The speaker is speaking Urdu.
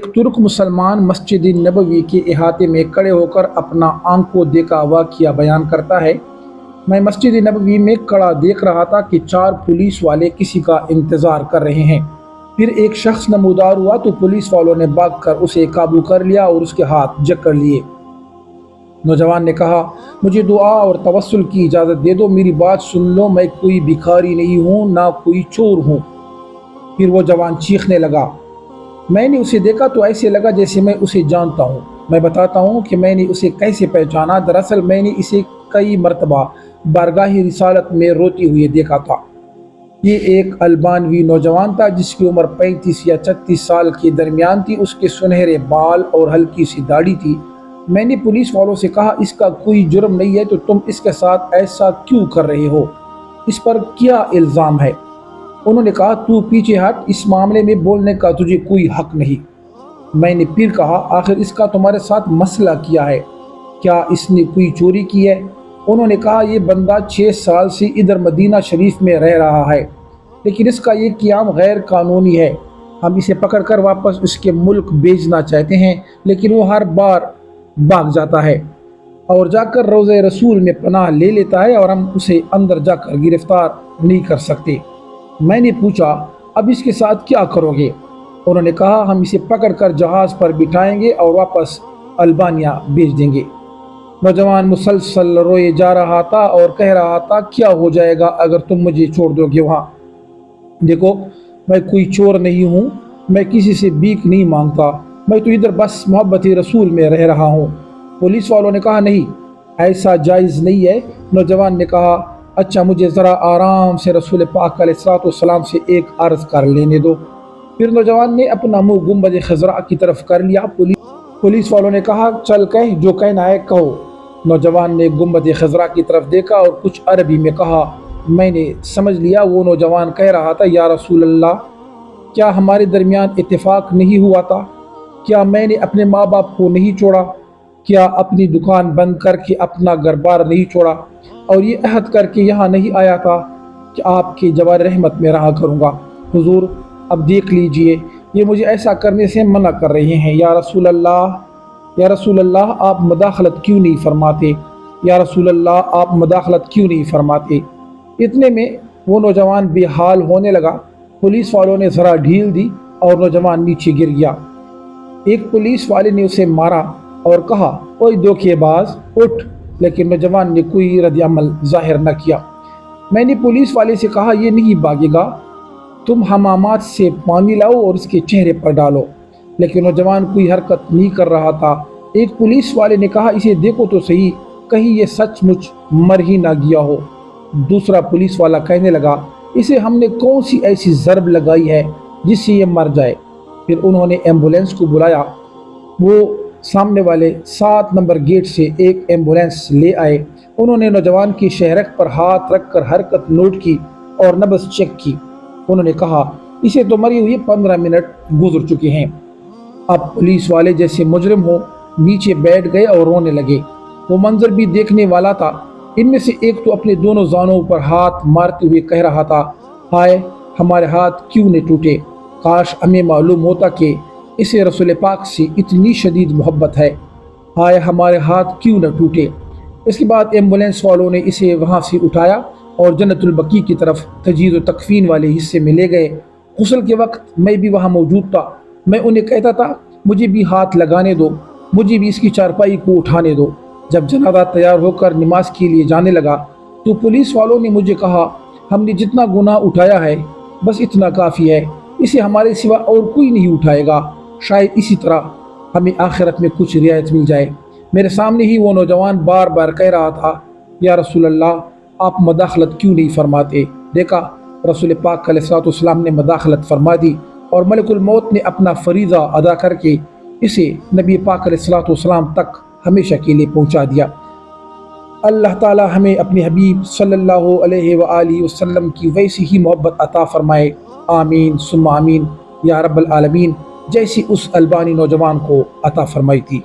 ایک ترک مسلمان مسجد نبوی کے احاطے میں کھڑے ہو کر اپنا آنکھوں دیکھا واقعہ بیان کرتا ہے۔ میں مسجد نبوی میں کھڑا دیکھ رہا تھا کہ 4 پولیس والے کسی کا انتظار کر رہے ہیں۔ پھر ایک شخص نمودار ہوا تو پولیس والوں نے بھاگ کر اسے قابو کر لیا اور اس کے ہاتھ جکڑ لیے۔ نوجوان نے کہا، مجھے دعا اور توسل کی اجازت دے دو، میری بات سن لو، میں کوئی بھکاری نہیں ہوں، نہ کوئی چور ہوں۔ پھر وہ جوان چیخنے لگا، میں نے اسے دیکھا تو ایسے لگا جیسے میں اسے جانتا ہوں۔ میں بتاتا ہوں کہ میں نے اسے کیسے پہچانا۔ دراصل میں نے اسے کئی مرتبہ بارگاہ رسالت میں روتے ہوئے دیکھا تھا۔ یہ ایک البانوی نوجوان تھا جس کی عمر 35 یا 36 سال کے درمیان تھی۔ اس کے سنہرے بال اور ہلکی سی داڑھی تھی۔ میں نے پولیس والوں سے کہا، اس کا کوئی جرم نہیں ہے تو تم اس کے ساتھ ایسا کیوں کر رہے ہو؟ اس پر کیا الزام ہے؟ انہوں نے کہا، تو پیچھے ہٹ، اس معاملے میں بولنے کا تجھے کوئی حق نہیں۔ میں نے پھر کہا، آخر اس کا تمہارے ساتھ مسئلہ کیا ہے؟ کیا اس نے کوئی چوری کی ہے؟ انہوں نے کہا، یہ بندہ 6 سال سے ادھر مدینہ شریف میں رہ رہا ہے، لیکن اس کا یہ قیام غیر قانونی ہے۔ ہم اسے پکڑ کر واپس اس کے ملک بھیجنا چاہتے ہیں، لیکن وہ ہر بار بھاگ جاتا ہے اور جا کر روضہ رسول میں پناہ لے لیتا ہے، اور ہم اسے اندر جا کر گرفتار نہیں کر سکتے۔ میں نے پوچھا، اب اس کے ساتھ کیا کرو گے؟ انہوں نے کہا، ہم اسے پکڑ کر جہاز پر بٹھائیں گے اور واپس البانیہ بھیج دیں گے۔ نوجوان مسلسل روئے جا رہا تھا اور کہہ رہا تھا، کیا ہو جائے گا اگر تم مجھے چھوڑ دو گے وہاں؟ دیکھو، میں کوئی چور نہیں ہوں، میں کسی سے بھیک نہیں مانگتا، میں تو ادھر بس محبت رسول میں رہ رہا ہوں۔ پولیس والوں نے کہا، نہیں، ایسا جائز نہیں ہے۔ نوجوان نے کہا، اچھا، مجھے ذرا آرام سے رسول پاک علیہ الصلوۃ والسلام سے ایک عرض کر لینے دو۔ پھر نوجوان نے اپنا منہ گنبد خضرا کی طرف کر لیا۔ پولیس والوں نے کہا، چل کہہ، جو کہنا ہے کہو۔ نوجوان نے گنبد خضرا کی طرف دیکھا اور کچھ عربی میں کہا۔ میں نے سمجھ لیا وہ نوجوان کہہ رہا تھا، یا رسول اللہ، کیا ہمارے درمیان اتفاق نہیں ہوا تھا؟ کیا میں نے اپنے ماں باپ کو نہیں چھوڑا؟ کیا اپنی دکان بند کر کے اپنا گھر بار نہیں چھوڑا؟ اور یہ عہد کر کے یہاں نہیں آیا تھا کہ آپ کے جوار رحمت میں رہا کروں گا؟ حضور، اب دیکھ لیجئے، یہ مجھے ایسا کرنے سے منع کر رہے ہیں۔ یا رسول اللہ، آپ مداخلت کیوں نہیں فرماتے؟ یا رسول اللہ، آپ مداخلت کیوں نہیں فرماتے؟ اتنے میں وہ نوجوان بے حال ہونے لگا۔ پولیس والوں نے ذرا ڈھیل دی اور نوجوان نیچے گر گیا۔ ایک پولیس والے نے اسے مارا اور کہا، اوئے دھوکے باز، اٹھ، لیکن نوجوان نے کوئی رد عمل ظاہر نہ کیا۔ میں نے پولیس والے سے کہا، یہ نہیں بھاگے گا، تم حمامات سے پانی لاؤ اور اس کے چہرے پر ڈالو، لیکن نوجوان کوئی حرکت نہیں کر رہا تھا۔ ایک پولیس والے نے کہا، اسے دیکھو تو صحیح، کہیں یہ سچ مچ مر ہی نہ گیا ہو۔ دوسرا پولیس والا کہنے لگا، اسے ہم نے کون سی ایسی ضرب لگائی ہے جس سے یہ مر جائے؟ پھر انہوں نے ایمبولینس کو بلایا۔ وہ سامنے والے 7 نمبر گیٹ سے ایک ایمبولینس لے آئے۔ انہوں نے نوجوان کی شہرک پر ہاتھ رکھ کر حرکت نوٹ کی اور نبض چیک کی۔ انہوں نے کہا، اسے تو مری ہوئی 15 منٹ گزر چکے ہیں۔ اب پولیس والے جیسے مجرم ہو نیچے بیٹھ گئے اور رونے لگے۔ وہ منظر بھی دیکھنے والا تھا۔ ان میں سے ایک تو اپنے دونوں زانوں پر ہاتھ مارتے ہوئے کہہ رہا تھا، ہائے، ہمارے ہاتھ کیوں نہ ٹوٹے، کاش ہمیں معلوم ہوتا کہ اسے رسول پاک سے اتنی شدید محبت ہے، ہائے ہمارے ہاتھ کیوں نہ ٹوٹے۔ اس کے بعد ایمبولینس والوں نے اسے وہاں سے اٹھایا اور جنت البقیع کی طرف تجہیز و تکفین والے حصے میں لے گئے۔ غسل کے وقت میں بھی وہاں موجود تھا۔ میں انہیں کہتا تھا، مجھے بھی ہاتھ لگانے دو، مجھے بھی اس کی چارپائی کو اٹھانے دو۔ جب جنازہ تیار ہو کر نماز کے لیے جانے لگا تو پولیس والوں نے مجھے کہا، ہم نے جتنا گناہ اٹھایا ہے بس اتنا کافی ہے، اسے ہمارے سوا اور کوئی نہیں اٹھائے گا، شاید اسی طرح ہمیں آخرت میں کچھ رعایت مل جائے۔ میرے سامنے ہی وہ نوجوان بار بار کہہ رہا تھا، یا رسول اللہ، آپ مداخلت کیوں نہیں فرماتے؟ دیکھا، رسول پاک علیہ الصلوۃ والسلام نے مداخلت فرما دی اور ملک الموت نے اپنا فریضہ ادا کر کے اسے نبی پاک علیہ الصلوۃ والسلام تک ہمیشہ کے لیے پہنچا دیا۔ اللہ تعالی ہمیں اپنے حبیب صلی اللہ علیہ وآلہ وسلم کی ویسی ہی محبت عطا فرمائے، آمین ثم آمین یا رب العالمین، جیسی اس البانی نوجوان کو عطا فرمائی تھی۔